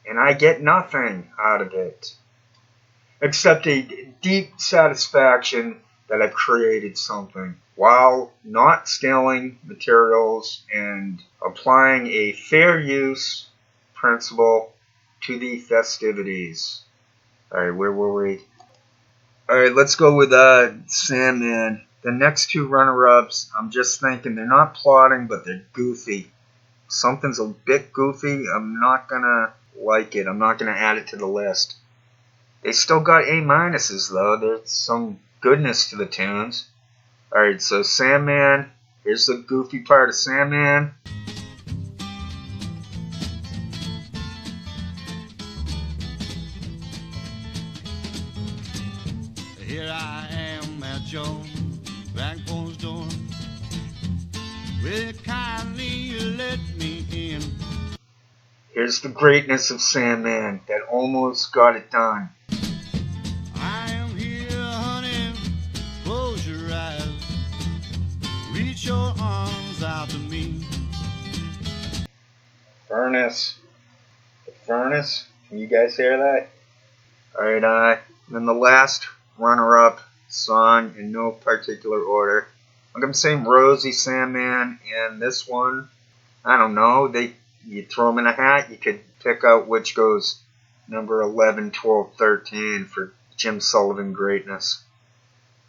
and I get nothing out of it except a deep satisfaction that I've created something while not stealing materials and applying a fair use principle to the festivities. Alright, where were we? Alright, let's go with Sandman. The next two runner-ups, I'm just thinking they're not plotting, but they're goofy. Something's a bit goofy. I'm not gonna like it. I'm not gonna add it to the list. They still got A minuses though. There's some goodness to the tunes. Alright, so Sandman. Here's the goofy part of Sandman. Here I am at your back porch door. Will you kindly let me in? Here's the greatness of Sandman that almost got it done. I am here, honey. Close your eyes. Reach your arms out to me. Furnace. The furnace. Can you guys hear that? Alright, then the last runner-up song in no particular order. Like I'm saying, Rosie, Sandman, and this one, I don't know. You throw them in a hat, you could pick out which goes number 11, 12, 13 for Jim Sullivan greatness.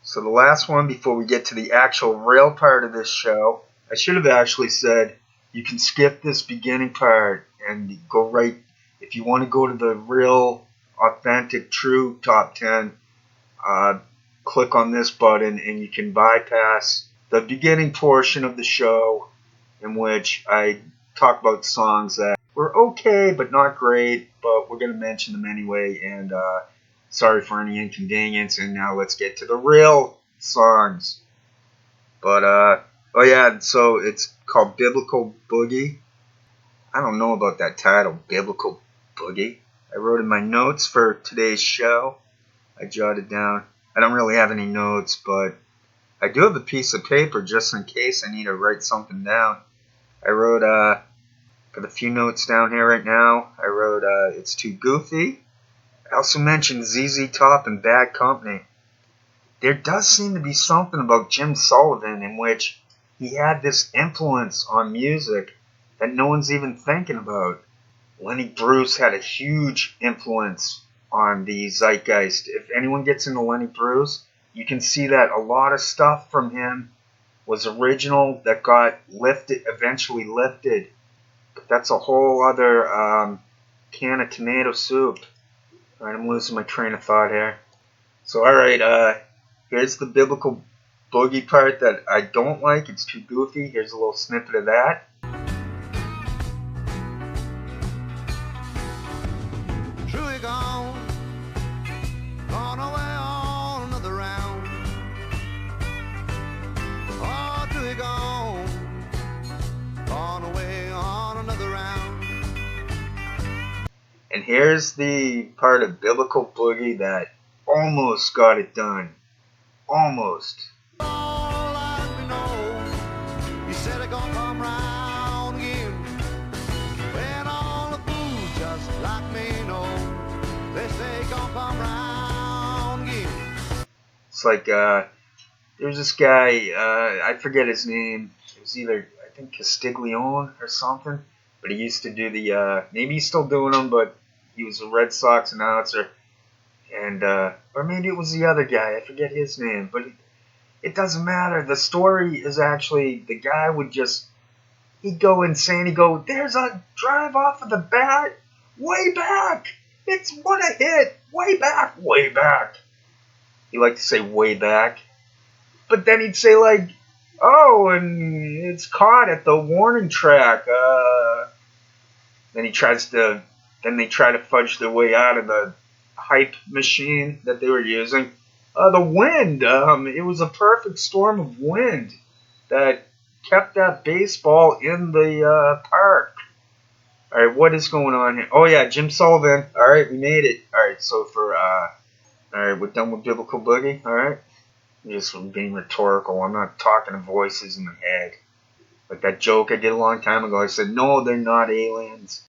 So the last one before we get to the actual real part of this show, I should have actually said you can skip this beginning part and go right, if you want to go to the real, authentic, true top 10, click on this button and you can bypass the beginning portion of the show in which I talk about songs that were okay but not great, but we're going to mention them anyway, and sorry for any inconvenience, and now let's get to the real songs. But, oh yeah, so it's called Biblical Boogie. I don't know about that title, Biblical Boogie. I wrote in my notes for today's show. I jotted down. I don't really have any notes, but I do have a piece of paper just in case I need to write something down. I wrote, got a few notes down here right now. I wrote, it's too goofy. I also mentioned ZZ Top and Bad Company. There does seem to be something about Jim Sullivan in which he had this influence on music that no one's even thinking about. Lenny Bruce had a huge influence on the zeitgeist. If anyone gets into Lenny Bruce, you can see that a lot of stuff from him was original that got eventually lifted. But that's a whole other can of tomato soup. Alright, I'm losing my train of thought here. So, alright, here's the Biblical Boogie part that I don't like. It's too goofy. Here's a little snippet of that. Truly gone, gone away on another round. Oh, truly gone, gone away on another round. And here's the part of Biblical Boogie that almost got it done. Almost. All I know, he said it gonna come round again. When all the fools just like me know, they say gonna come round again. It's like, there's this guy, I forget his name. It was either, I think, Castiglione or something. But he used to do the, maybe he's still doing them, but he was a Red Sox announcer. And, or maybe it was the other guy. I forget his name. But it doesn't matter. The story is actually, the guy would just, he'd go insane. He'd go, there's a drive off of the bat. Way back. It's what a hit. Way back. Way back. He liked to say way back. But then he'd say like, oh, and it's caught at the warning track. Then they try to fudge their way out of the hype machine that they were using. The wind, it was a perfect storm of wind that kept that baseball in the park. All right, what is going on here? Oh yeah, Jim Sullivan. All right, we made it. All right, so all right, we're done with Biblical Boogie. All right, I'm just being rhetorical. I'm not talking to voices in the head. Like that joke I did a long time ago. I said, no, they're not aliens.